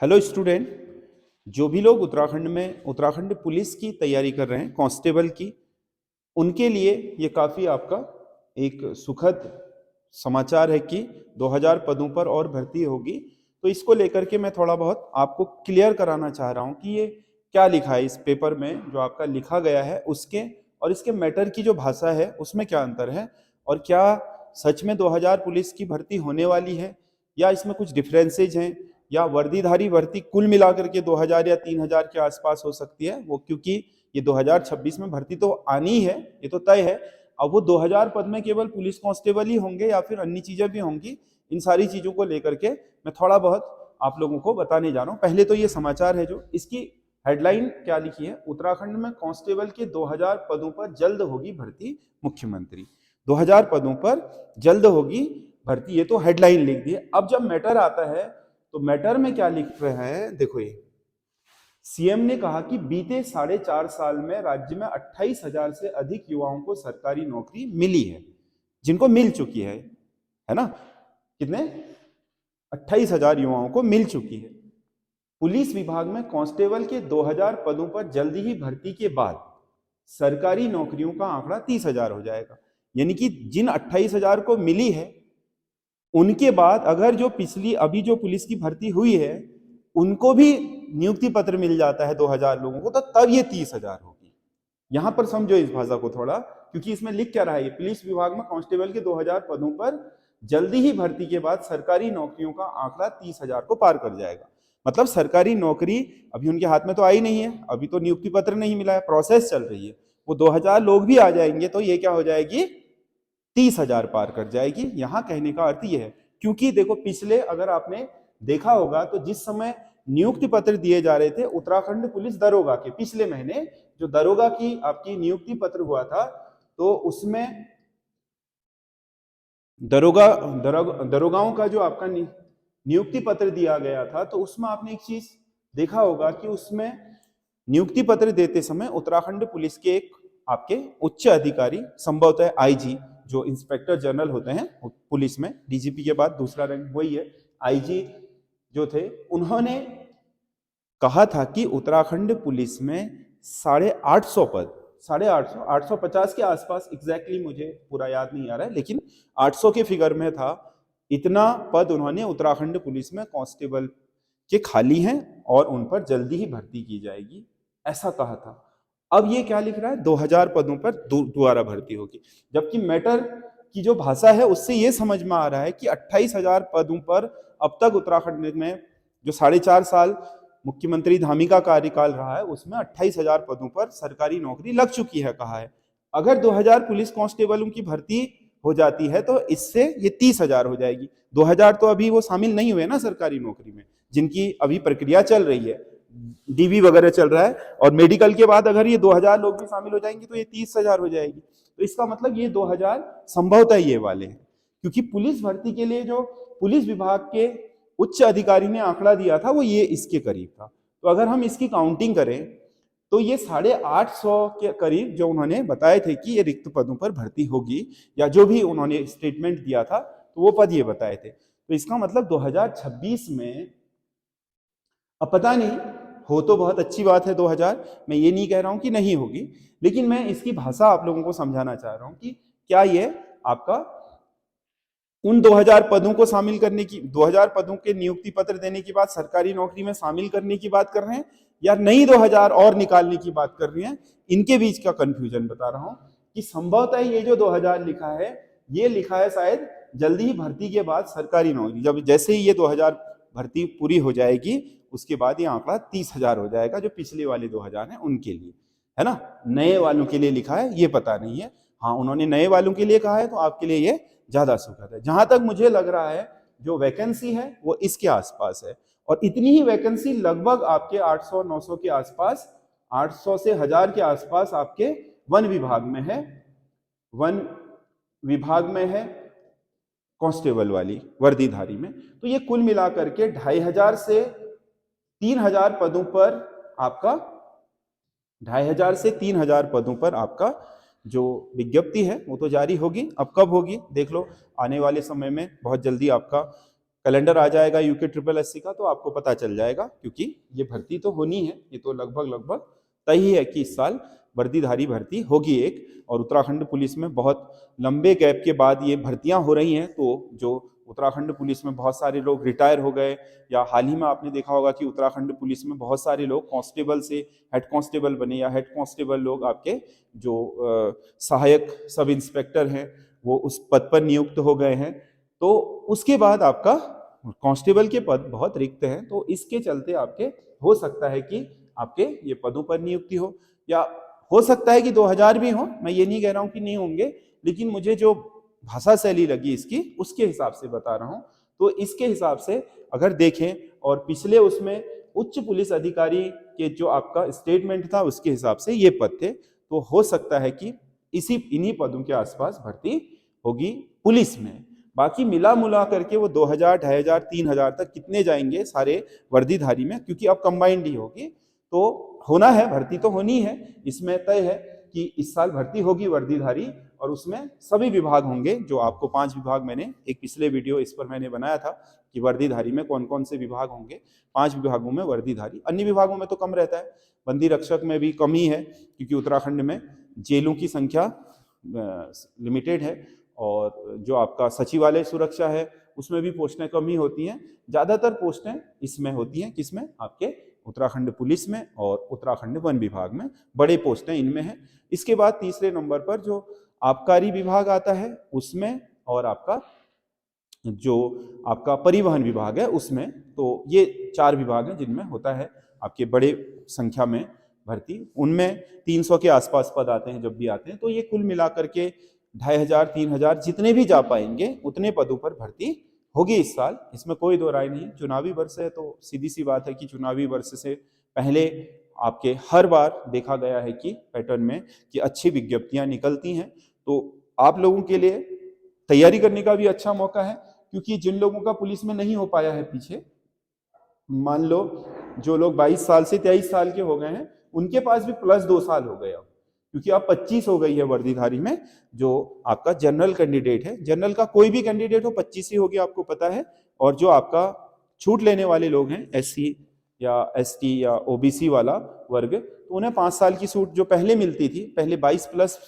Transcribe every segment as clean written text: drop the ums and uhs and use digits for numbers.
Hello student. जो भी लोग उत्तराखंड पुलिस की तैयारी कर रहे हैं कांस्टेबल की, उनके लिए ये काफ़ी आपका एक सुखद समाचार है कि 2000 पदों पर और भर्ती होगी। तो इसको लेकर के मैं थोड़ा बहुत आपको क्लियर कराना चाह रहा हूँ कि ये क्या लिखा है इस पेपर में, जो आपका लिखा गया है उसके और इसके मैटर की जो भाषा है उसमें क्या अंतर है, और क्या सच में 2000 पुलिस की भर्ती होने वाली है या इसमें कुछ डिफरेंसेज हैं, या वर्दीधारी भर्ती कुल मिलाकर के 2000 या 3000 के आसपास हो सकती है। वो क्योंकि ये 2026 में भर्ती तो आनी है, ये तो तय है। अब वो 2000 पद में केवल पुलिस कांस्टेबल ही होंगे या फिर अन्य चीजें भी होंगी, इन सारी चीजों को लेकर के मैं थोड़ा बहुत आप लोगों को बताने जा रहा हूँ। पहले तो ये समाचार है, जो इसकी हेडलाइन क्या लिखी है, उत्तराखंड में कांस्टेबल के 2000 पदों पर जल्द होगी भर्ती, मुख्यमंत्री। 2000 पदों पर जल्द होगी भर्ती, ये तो हेडलाइन लिख दी है। अब जब मैटर आता है तो मैटर में क्या लिख रहे हैं, देखो ये सीएम ने कहा कि बीते 4.5 साल में राज्य में 28,000 से अधिक युवाओं को सरकारी नौकरी मिली है, जिनको मिल चुकी है ना। कितने? 28,000 युवाओं को मिल चुकी है। पुलिस विभाग में कांस्टेबल के 2000 पदों पर जल्दी ही भर्ती के बाद सरकारी नौकरियों का आंकड़ा 30,000 हो जाएगा। यानी कि जिन 28,000 को मिली है, उनके बाद अगर जो पिछली अभी जो पुलिस की भर्ती हुई है उनको भी नियुक्ति पत्र मिल जाता है 2000 लोगों को, तो तब ये 30,000 होगी। यहां पर समझो इस भाषा को थोड़ा, क्योंकि इसमें लिख क्या रहा है, पुलिस विभाग में कांस्टेबल के 2000 पदों पर जल्दी ही भर्ती के बाद सरकारी नौकरियों का आंकड़ा 30,000 को पार कर जाएगा। मतलब सरकारी नौकरी अभी उनके हाथ में तो आई नहीं है, अभी तो नियुक्ति पत्र नहीं मिला है, प्रोसेस चल रही है। वो 2000 लोग भी आ जाएंगे तो ये क्या हो जाएगी, 30,000 पार कर जाएगी। यहां कहने का अर्थ यह है, क्योंकि देखो पिछले अगर आपने देखा होगा तो जिस समय नियुक्ति पत्र दिए जा रहे थे उत्तराखंड पुलिस दरोगा के, पिछले महीने जो दरोगा की आपकी नियुक्ति पत्र हुआ था, तो उसमें दरोगाओं का जो आपका नियुक्ति पत्र दिया गया था, तो उसमें आपने एक चीज देखा होगा कि उसमें नियुक्ति पत्र देते समय उत्तराखंड पुलिस के एक आपके उच्च अधिकारी, संभवतः आईजी, जो इंस्पेक्टर जनरल होते हैं पुलिस में, डीजीपी के बाद दूसरा रैंक वही है, आईजी जो थे, उन्होंने कहा था कि उत्तराखंड पुलिस में 850 पद, 850, 850 के आसपास, एग्जैक्टली मुझे पूरा याद नहीं आ रहा है, लेकिन 800 के फिगर में था। इतना पद उन्होंने उत्तराखंड पुलिस में कांस्टेबल के खाली हैं और उन पर जल्दी ही भर्ती की जाएगी, ऐसा कहा था। अब ये क्या लिख रहा है, 2000 पदों पर दोबारा भर्ती होगी, जबकि मैटर की जो भाषा है उससे ये समझ में आ रहा है कि 28,000 पदों पर अब तक उत्तराखंड में जो 4.5 साल मुख्यमंत्री धामी का कार्यकाल रहा है उसमें 28,000 पदों पर सरकारी नौकरी लग चुकी है, कहा है। अगर 2000 पुलिस कांस्टेबलों की भर्ती हो जाती है तो इससे ये 30,000 हो जाएगी। 2000 तो अभी वो शामिल नहीं हुए ना सरकारी नौकरी में, जिनकी अभी प्रक्रिया चल रही है, डीवी वगैरह चल रहा है, और मेडिकल के बाद अगर ये 2000 लोग भी शामिल हो जाएंगे तो ये 30,000 हो जाएगी। तो इसका मतलब ये 2000 संभवतः ये वाले हैं, क्योंकि पुलिस भर्ती के लिए जो पुलिस विभाग के उच्च अधिकारी ने आंकड़ा दिया था वो ये इसके करीब था। तो अगर हम इसकी काउंटिंग करें तो ये 850 के करीब जो उन्होंने बताए थे कि ये रिक्त पदों पर भर्ती होगी, या जो भी उन्होंने स्टेटमेंट दिया था तो वो पद ये बताए थे। तो इसका मतलब 2026 में, अब पता नहीं, हो तो बहुत अच्छी बात है 2000, मैं ये नहीं कह रहा हूं कि नहीं होगी, लेकिन मैं इसकी भाषा आप लोगों को समझाना चाह रहा हूं कि क्या ये आपका उन 2000 पदों को शामिल करने की, 2000 पदों के नियुक्ति पत्र देने की बात सरकारी नौकरी में शामिल करने की बात कर रहे हैं, या नई 2000 और निकालने की बात कर रहे हैं, इनके बीच का कंफ्यूजन बता रहा हूं। कि संभवतः ये जो 2000 लिखा है, ये लिखा है शायद जल्दी ही भर्ती के बाद सरकारी नौकरी, जब जैसे ही ये 2000 भर्ती पूरी हो जाएगी उसके बाद ये आंकड़ा 30,000 हो जाएगा, जो पिछले वाले 2000 है उनके लिए, है ना। नए वालों के लिए लिखा है ये पता नहीं है, हाँ उन्होंने नए वालों के लिए कहा है तो आपके लिए ये ज्यादा सुखद है। जहां तक मुझे लग रहा है जो वैकेंसी है वो इसके आसपास है, और इतनी ही वैकेंसी लगभग आपके 800-900 के आसपास, 800 से 1000 के आसपास आपके वन विभाग में है, वन विभाग में है कांस्टेबल वाली वर्दीधारी में। तो ये कुल मिलाकर के 2500 से 3000 पदों पर आपका, 2500 से 3000 पदों पर आपका जो विज्ञप्ति है वो तो जारी होगी। अब कब होगी देख लो, आने वाले समय में बहुत जल्दी आपका कैलेंडर आ जाएगा यूके ट्रिपल एससी का तो आपको पता चल जाएगा, क्योंकि ये भर्ती तो होनी है, ये तो लगभग तय ही है कि इस साल वर्दीधारी भर्ती होगी एक। और उत्तराखंड पुलिस में बहुत लंबे गैप के बाद ये भर्तियां हो रही हैं, तो जो उत्तराखंड पुलिस में बहुत सारे लोग रिटायर हो गए, या हाल ही में आपने देखा होगा कि उत्तराखंड पुलिस में बहुत सारे लोग कांस्टेबल से हेड कांस्टेबल बने, या हेड कांस्टेबल लोग आपके जो सहायक सब इंस्पेक्टर हैं वो उस पद पर नियुक्त हो गए हैं। तो उसके बाद आपका कांस्टेबल के पद बहुत रिक्त हैं, तो इसके चलते आपके हो सकता है कि आपके ये पदों पर नियुक्ति हो, या हो सकता है कि 2000 भी हो। मैं ये नहीं कह रहा हूं कि नहीं होंगे, लेकिन मुझे जो भाषा शैली लगी इसकी उसके हिसाब से बता रहा हूं। तो इसके हिसाब से अगर देखें और पिछले उसमें उच्च पुलिस अधिकारी के जो आपका स्टेटमेंट था उसके हिसाब से ये पद थे, तो हो सकता है कि इन्हीं पदों के आसपास भर्ती होगी पुलिस में। बाकी मिला मुला करके वो 2000, 2500, 3000 तक कितने जाएंगे सारे वर्दीधारी में, क्योंकि अब कंबाइंड ही होगी, तो होना है, भर्ती तो होनी है, इसमें तय है कि इस साल भर्ती होगी वर्दीधारी, और उसमें सभी विभाग होंगे। जो आपको 5 विभाग, मैंने एक पिछले वीडियो इस पर मैंने बनाया था कि वर्दीधारी में कौन कौन से विभाग होंगे, 5 विभागों में वर्दीधारी। अन्य विभागों में तो कम रहता है, बंदी रक्षक में भी कम ही है, क्योंकि उत्तराखंड में जेलों की संख्या लिमिटेड है, और जो आपका सचिवालय सुरक्षा है उसमें भी पोस्टें कम ही होती हैं। ज्यादातर पोस्टें इसमें होती हैं, किसमें, आपके उत्तराखंड पुलिस में और उत्तराखंड वन विभाग में, बड़े पोस्टें इनमें हैं। इसके बाद तीसरे नंबर पर जो आबकारी विभाग आता है उसमें, और आपका जो आपका परिवहन विभाग है उसमें, तो ये 4 विभाग हैं जिनमें होता है आपके बड़े संख्या में भर्ती। उनमें 300 के आसपास पद आते हैं जब भी आते हैं, तो ये कुल मिलाकर के 2500, 3000 जितने भी जा पाएंगे उतने पदों पर भर्ती होगी इस साल, इसमें कोई दो राय नहीं। चुनावी वर्ष है तो सीधी सी बात है कि चुनावी वर्ष से पहले आपके हर बार देखा गया है कि पैटर्न में कि अच्छी विज्ञप्तियां निकलती हैं, तो आप लोगों के लिए तैयारी करने का भी अच्छा मौका है। क्योंकि जिन लोगों का पुलिस में नहीं हो पाया है पीछे, मान लो जो लोग 22 साल से 23 साल के हो गए हैं, उनके पास भी प्लस 2 साल हो गए अब, क्योंकि अब 25 हो गई है वर्दीधारी में। जो आपका जनरल कैंडिडेट है, जनरल का कोई भी कैंडिडेट हो 25 ही होगी, आपको पता है। और जो आपका छूट लेने वाले लोग हैं, एससी या एसटी या ओबीसी वाला वर्ग, तो उन्हें 5 साल की छूट जो पहले मिलती थी, पहले 22 प्लस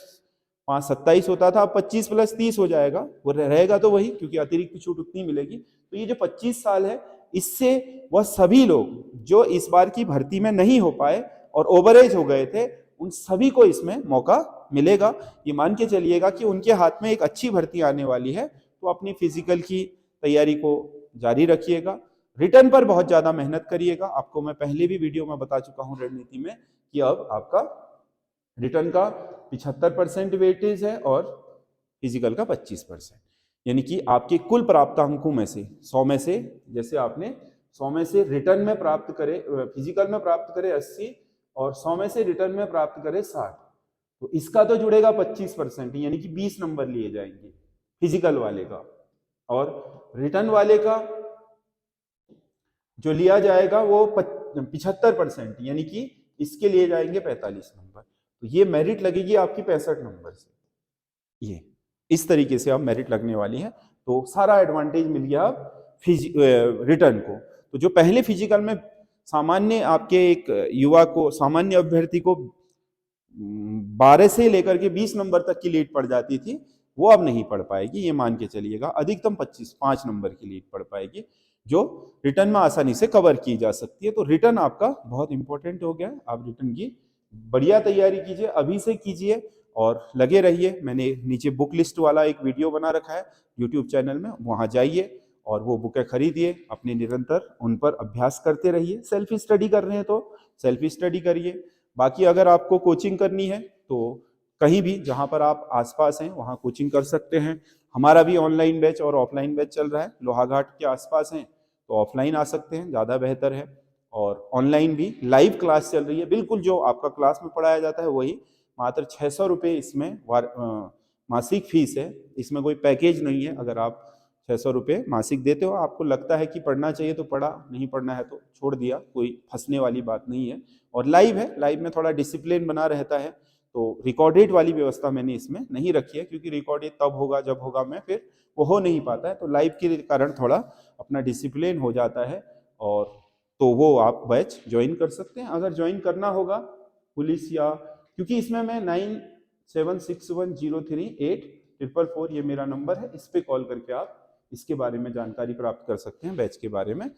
5 27 होता था, अब 25 प्लस 30 हो जाएगा, वो रहेगा तो वही, क्योंकि अतिरिक्त छूट उतनी मिलेगी। तो ये जो 25 साल है, इससे वह सभी लोग जो इस बार की भर्ती में नहीं हो पाए और ओवरेज हो गए थे, उन सभी को इसमें मौका मिलेगा। ये मान के चलिएगा कि उनके हाथ में एक अच्छी भर्ती आने वाली है, तो अपनी फिजिकल की तैयारी को जारी रखिएगा। रिटर्न पर बहुत ज्यादा मेहनत करिएगा। आपको मैं पहले भी वीडियो में बता चुका हूं रणनीति में कि अब आपका रिटर्न का 75% वेटेज है और फिजिकल का 25%, यानी कि आपके कुल प्राप्त अंकों में से 100 में से, जैसे आपने 100 में से रिटर्न में प्राप्त करे, फिजिकल में प्राप्त करे 80, और 100 में से रिटर्न में प्राप्त करे 60, तो इसका तो जुड़ेगा 25%, यानी कि 20 नंबर लिए जाएंगे फिजिकल वाले का, और रिटर्न वाले का जो लिया जाएगा वो 75%, यानी कि इसके लिए जाएंगे 45 नंबर। तो ये मेरिट लगेगी आपकी 65 नंबर से। ये इस तरीके से अब मेरिट लगने वाली है, तो सारा एडवांटेज मिल गया अब रिटर्न को। तो जो पहले फिजिकल में सामान्य आपके एक युवा को, सामान्य अभ्यर्थी को 12 से लेकर के 20 नंबर तक की लीड पड़ जाती थी, वो अब नहीं पड़ पाएगी, ये मान के चलिएगा। अधिकतम 5 नंबर की लीड पड़ पाएगी, जो रिटर्न में आसानी से कवर की जा सकती है। तो रिटर्न आपका बहुत इंपॉर्टेंट हो गया। आप रिटर्न की बढ़िया तैयारी कीजिए, अभी से कीजिए और लगे रहिए। मैंने नीचे बुक लिस्ट वाला एक वीडियो बना रखा है यूट्यूब चैनल में, वहां जाइए और वो बुकें खरीदिए, अपने निरंतर उन पर अभ्यास करते रहिए। सेल्फ स्टडी कर रहे हैं तो सेल्फ स्टडी करिए। बाकी अगर आपको कोचिंग करनी है तो कहीं भी जहां पर आप आसपास हैं वहां कोचिंग कर सकते हैं। हमारा भी ऑनलाइन बैच और ऑफलाइन बैच चल रहा है। लोहाघाट के आसपास हैं तो ऑफलाइन आ सकते हैं, ज़्यादा बेहतर है। और ऑनलाइन भी लाइव क्लास चल रही है, बिल्कुल जो आपका क्लास में पढ़ाया जाता है वही, मात्र 600 रुपये इसमें मासिक फीस है। इसमें कोई पैकेज नहीं है। अगर आप 600 रुपये मासिक देते हो, आपको लगता है कि पढ़ना चाहिए तो पढ़ा, नहीं पढ़ना है तो छोड़ दिया, कोई फंसने वाली बात नहीं है। और लाइव है, लाइव में थोड़ा डिसिप्लिन बना रहता है, तो रिकॉर्डेड वाली व्यवस्था मैंने इसमें नहीं रखी है, क्योंकि रिकॉर्डेड तब होगा जब होगा मैं, फिर वो हो नहीं पाता है। तो लाइव के कारण थोड़ा अपना डिसिप्लिन हो जाता है, और तो वो आप बैच ज्वाइन कर सकते हैं। अगर ज्वाइन करना होगा पुलिस या, क्योंकि इसमें मैं 9761038444 ये मेरा नंबर है, इस पे कॉल करके आप इसके बारे में जानकारी प्राप्त कर सकते हैं, बैच के बारे में।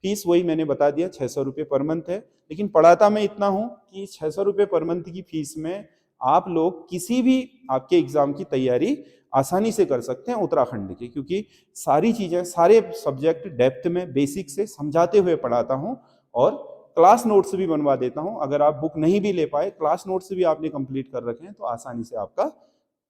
फीस वही मैंने बता दिया, 600 रुपये पर मंथ है। लेकिन पढ़ाता मैं इतना हूं कि 600 रुपये पर मंथ की फीस में आप लोग किसी भी आपके एग्जाम की तैयारी आसानी से कर सकते हैं उत्तराखंड की, क्योंकि सारी चीजें, सारे सब्जेक्ट डेप्थ में बेसिक से समझाते हुए पढ़ाता हूं, और क्लास नोट्स भी बनवा देता हूं। अगर आप बुक नहीं भी ले पाए, क्लास नोट्स भी आपने कंप्लीट कर रखे हैं, तो आसानी से आपका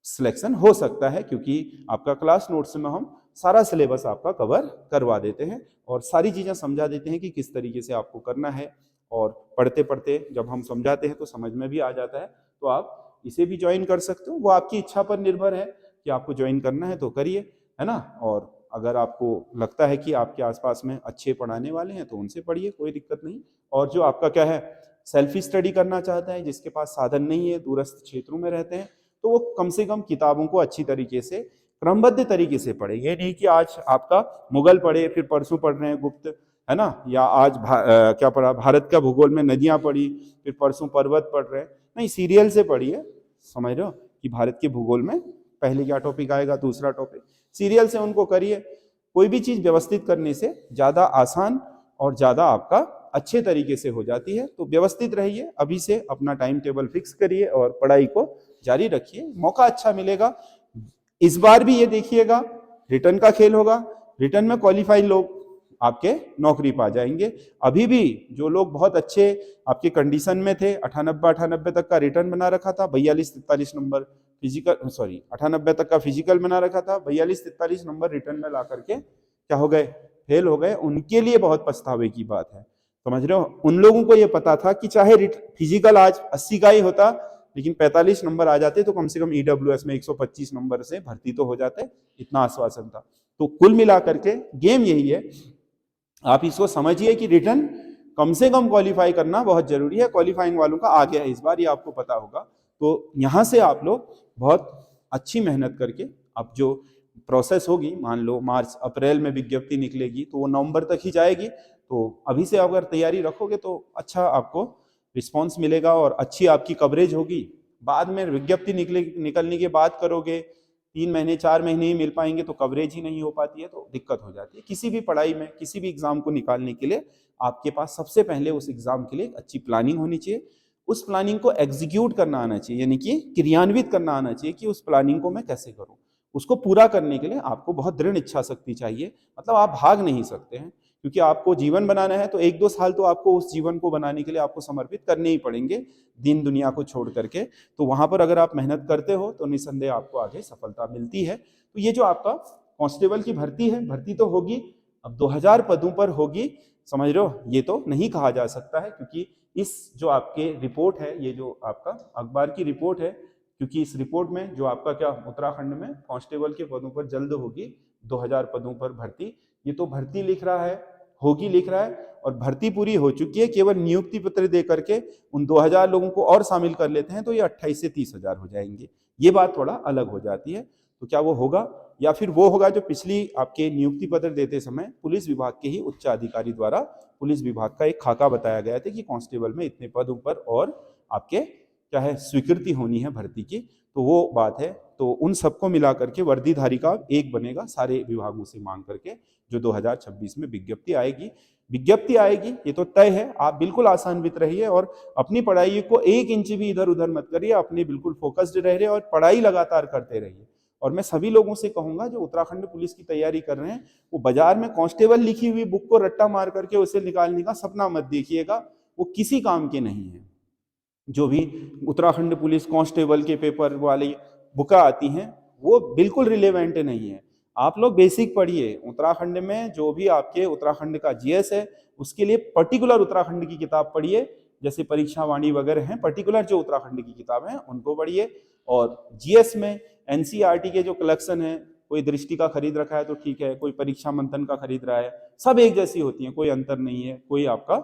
सिलेक्शन हो सकता है, क्योंकि आपका क्लास नोट्स में हम सारा सिलेबस आपका कवर करवा देते हैं और सारी चीजें समझा देते हैं कि किस तरीके से आपको करना है। और पढ़ते पढ़ते जब हम समझाते हैं तो समझ में भी आ जाता है। तो आप इसे भी ज्वाइन कर सकते हो, वो आपकी इच्छा पर निर्भर है कि आपको ज्वाइन करना है तो करिए, है ना। और अगर आपको लगता है कि आपके आसपास में अच्छे पढ़ाने वाले हैं तो उनसे पढ़िए, कोई दिक्कत नहीं। और जो आपका क्या है, सेल्फी स्टडी करना चाहता है, जिसके पास साधन नहीं है, दूरस्थ क्षेत्रों में रहते हैं, तो वो कम से कम किताबों को अच्छी तरीके से क्रमबद्ध तरीके से पढ़े। ये नहीं कि आज आपका मुगल पढ़े फिर परसों पढ़ रहे हैं गुप्त, है ना, या आज क्या पढ़ा, भारत का भूगोल में नदियां पढ़ी, फिर परसों पर्वत पढ़ रहे हैं। नहीं, सीरियल से पढ़िए, समझ रहे हो कि भारत के भूगोल में पहले क्या टॉपिक आएगा, दूसरा टॉपिक, सीरियल से उनको करिए। कोई भी चीज व्यवस्थित करने से ज्यादा आसान और ज्यादा आपका अच्छे तरीके से हो जाती है। तो व्यवस्थित रहिए, अभी से अपना टाइम टेबल फिक्स करिए और पढ़ाई को जारी रखिए, मौका अच्छा मिलेगा। इस बार भी ये देखिएगा, रिटर्न का खेल होगा, रिटर्न में क्वालिफाई लोग आपके नौकरी पा जाएंगे। अभी भी जो लोग बहुत अच्छे आपके कंडीशन में थे, 98 तक का रिटर्न बना रखा था, 42-43 नंबर फिजिकल, 98 तक का फिजिकल बना रखा था, 42-43 नंबर रिटर्न में ला करके क्या हो गए, फेल हो गए। उनके लिए बहुत पछतावे की बात है, समझ रहे हो। उन लोगों को ये पता था कि चाहे फिजिकल आज 80 का ही होता, लेकिन 45 नंबर आ जाते तो कम से कम ईडब्ल्यूएस में 125 नंबर से भर्ती तो हो जाते, इतना आश्वासन था। तो कुल मिलाकर के गेम यही है, आप इसको समझिए कि रिटर्न कम से कम क्वालिफाई करना बहुत जरूरी है। क्वालिफाइंग वालों का आ गया है इस बार, ये आपको पता होगा। तो यहां से आप लोग बहुत अच्छी मेहनत करके, अब जो प्रोसेस होगी, मान लो मार्च अप्रैल में विज्ञप्ति निकलेगी तो वो नवंबर तक ही जाएगी। तो अभी से अगर तैयारी रखोगे तो अच्छा आपको रिस्पॉन्स मिलेगा और अच्छी आपकी कवरेज होगी। बाद में विज्ञप्ति निकलने के बाद करोगे, 3 महीने 4 महीने ही मिल पाएंगे तो कवरेज ही नहीं हो पाती है, तो दिक्कत हो जाती है। किसी भी पढ़ाई में, किसी भी एग्जाम को निकालने के लिए आपके पास सबसे पहले उस एग्जाम के लिए एक अच्छी प्लानिंग होनी चाहिए। उस प्लानिंग को एग्जीक्यूट करना आना चाहिए, यानी कि क्रियान्वित करना आना चाहिए कि उस प्लानिंग को मैं कैसे करूं। उसको पूरा करने के लिए आपको बहुत दृढ़ इच्छा शक्ति चाहिए, मतलब आप भाग नहीं सकते हैं, क्योंकि आपको जीवन बनाना है तो 1-2 साल तो आपको उस जीवन को बनाने के लिए आपको समर्पित करने ही पड़ेंगे, दिन दुनिया को छोड़ करके। तो वहां पर अगर आप मेहनत करते हो तो निसंदेह आपको आगे सफलता मिलती है। तो ये जो आपका कांस्टेबल की भर्ती है, भर्ती तो होगी, अब 2000 पदों पर होगी, समझ रहे हो, ये तो नहीं कहा जा सकता है, क्योंकि इस जो आपके रिपोर्ट है, ये जो आपका अखबार की रिपोर्ट है, क्योंकि इस रिपोर्ट में जो आपका क्या उत्तराखंड में कांस्टेबल के पदों पर जल्द होगी 2000 पदों पर भर्ती, ये तो भर्ती लिख रहा है, होगी लिख रहा है, और भर्ती पूरी हो चुकी है। केवल नियुक्ति पत्र दे करके उन 2000 लोगों को और शामिल कर लेते हैं तो ये 28 से 30 हजार हो जाएंगे। ये बात थोड़ा अलग हो जाती है। तो क्या वो होगा, या फिर वो होगा जो पिछली आपके नियुक्ति पत्र देते समय पुलिस विभाग के ही उच्च अधिकारी द्वारा पुलिस विभाग का एक खाका बताया गया था कि कांस्टेबल में इतने पद ऊपर और आपके क्या है स्वीकृति होनी है भर्ती की, तो वो बात है। तो उन सबको मिला करके वर्दीधारी का एक बनेगा सारे विभागों से मांग करके, जो 2026 में विज्ञप्ति आएगी। विज्ञप्ति आएगी ये तो तय है, आप बिल्कुल आसान्वित रहिए और अपनी पढ़ाई को 1 इंच भी इधर उधर मत करिए, अपने बिल्कुल फोकस्ड रहिए और पढ़ाई लगातार करते रहिए। और मैं सभी लोगों से कहूंगा जो उत्तराखंड पुलिस की तैयारी कर रहे हैं, वो बाजार में कांस्टेबल लिखी हुई बुक को रट्टा मार करके उसे निकालने का सपना मत देखिएगा, वो किसी काम के नहीं है। जो भी उत्तराखंड पुलिस कांस्टेबल के पेपर वाली बुका आती हैं वो बिल्कुल रिलेवेंट नहीं है। आप लोग बेसिक पढ़िए, उत्तराखंड में जो भी आपके उत्तराखंड का जीएस है उसके लिए पर्टिकुलर उत्तराखंड की किताब पढ़िए, जैसे परीक्षा वाणी वगैरह हैं, पर्टिकुलर जो उत्तराखंड की किताब हैं उनको पढ़िए। और जीएस में एनसीईआरटी के जो कलेक्शन है, कोई दृष्टि का खरीद रखा है तो ठीक है, कोई परीक्षा मंथन का खरीद रहा है, सब एक जैसी होती है, कोई अंतर नहीं है, कोई आपका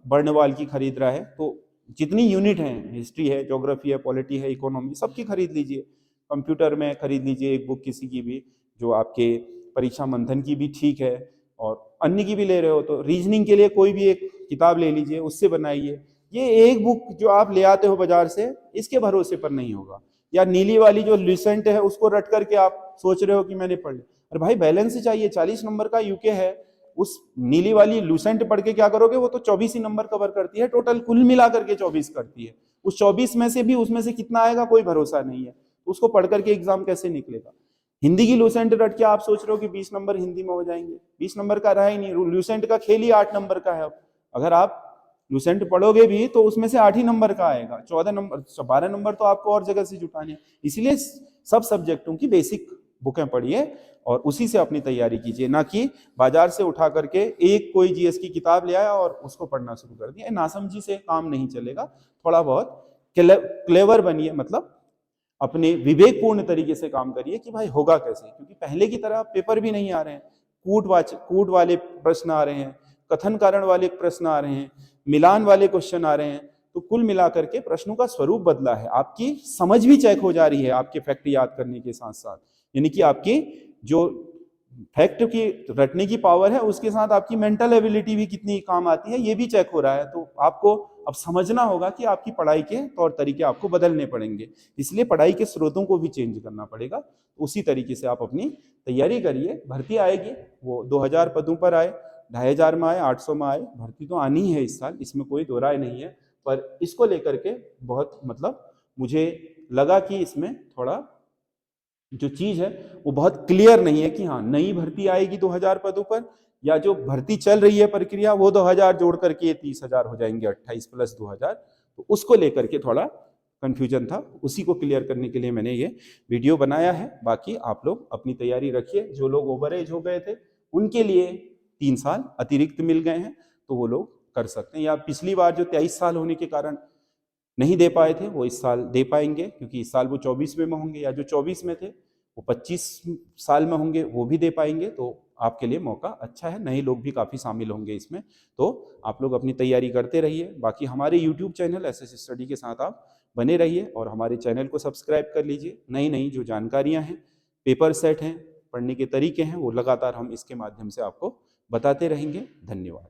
बर्णवाल की खरीद रहा है, तो जितनी यूनिट हैं, हिस्ट्री है, ज्योग्राफी है, पॉलिटी है, इकोनॉमी, सबकी खरीद लीजिए। कंप्यूटर में खरीद लीजिए एक बुक किसी की भी, जो आपके परीक्षा मंथन की भी ठीक है, और अन्य की भी ले रहे हो तो रीजनिंग के लिए कोई भी एक किताब ले लीजिए, उससे बनाइए। ये एक बुक जो आप ले आते हो बाजार से, इसके भरोसे पर नहीं होगा। या नीली वाली जो लुसेंट है उसको रट करके आप सोच रहे हो कि मैंने पढ़ लिया, अरे भाई बैलेंस ही चाहिए। 40 नंबर का यूके है, उस नीली वाली लुसेंट पढ़ के क्या करोगे, वो तो 24 ही नंबर कवर करती है, टोटल कुल मिला करके 24 करती है। उस 24 में से भी उसमें से कितना आएगा कोई भरोसा नहीं है, तो उसको पढ़ करके एग्जाम कैसे निकलेगा। हिंदी की लुसेंट रट के आप सोच रहे हो कि 20 नंबर हिंदी में हो जाएंगे, 20 नंबर का रहा ही नहीं। लुसेंट का खेल ही 8 नंबर का है। अब अगर आप लुसेंट पढ़ोगे भी तो उसमें से 8 ही नंबर का आएगा, 14 नंबर 12 नंबर तो आपको और जगह से जुटाने। इसलिए सब सब्जेक्टों की बेसिक बुकें पढ़िए और उसी से अपनी तैयारी कीजिए, ना कि बाजार से उठा करके एक कोई जीएस की किताब ले आया और उसको पढ़ना शुरू कर दिया। नासमझी से काम नहीं चलेगा। थोड़ा बहुत क्लेवर बनिए, मतलब अपने विवेकपूर्ण तरीके से काम करिए कि भाई होगा कैसे, क्योंकि पहले की तरह पेपर भी नहीं आ रहे हैं। कूट वाले प्रश्न आ रहे हैं, कथन कारण वाले प्रश्न आ रहे हैं, मिलान वाले क्वेश्चन आ रहे हैं। तो कुल मिलाकर के प्रश्नों का स्वरूप बदला है, आपकी समझ भी चेक हो जा रही है आपके फैक्ट याद करने के साथ साथ। यानी कि आपकी जो फैक्ट की रटने की पावर है उसके साथ आपकी मेंटल एबिलिटी भी कितनी काम आती है, ये भी चेक हो रहा है। तो आपको अब समझना होगा कि आपकी पढ़ाई के तौर तरीके आपको बदलने पड़ेंगे, इसलिए पढ़ाई के स्रोतों को भी चेंज करना पड़ेगा। उसी तरीके से आप अपनी तैयारी करिए। भर्ती आएगी, वो 2000 पदों पर आए, 2500 में आए, 800 में आए, भर्ती तो आनी है इस साल, इसमें कोई दो राय नहीं है। पर इसको लेकर के बहुत मतलब मुझे लगा कि इसमें थोड़ा जो चीज है वो बहुत क्लियर नहीं है कि हाँ नई भर्ती आएगी 2000 पदों पर, या जो भर्ती चल रही है प्रक्रिया वो 2000 जोड़ करके ये 30,000 हो जाएंगे, 28 प्लस 2000। तो उसको लेकर के थोड़ा कंफ्यूजन था, उसी को क्लियर करने के लिए मैंने ये वीडियो बनाया है। बाकी आप लोग अपनी तैयारी रखिए। जो लोग ओवर एज हो गए थे उनके लिए 3 साल अतिरिक्त मिल गए हैं, तो वो लोग कर सकते हैं। या पिछली बार जो 23 साल होने के कारण नहीं दे पाए थे वो इस साल दे पाएंगे, क्योंकि इस साल वो 24वें में होंगे, या जो 24 में थे वो 25 साल में होंगे, वो भी दे पाएंगे। तो आपके लिए मौका अच्छा है, नए लोग भी काफ़ी शामिल होंगे इसमें। तो आप लोग अपनी तैयारी करते रहिए। बाकी हमारे यूट्यूब चैनल एसएस स्टडी के साथ आप बने रहिए और हमारे चैनल को सब्सक्राइब कर लीजिए। नई नई जो जानकारियाँ हैं, पेपर सेट हैं, पढ़ने के तरीके हैं, वो लगातार हम इसके माध्यम से आपको बताते रहेंगे। धन्यवाद।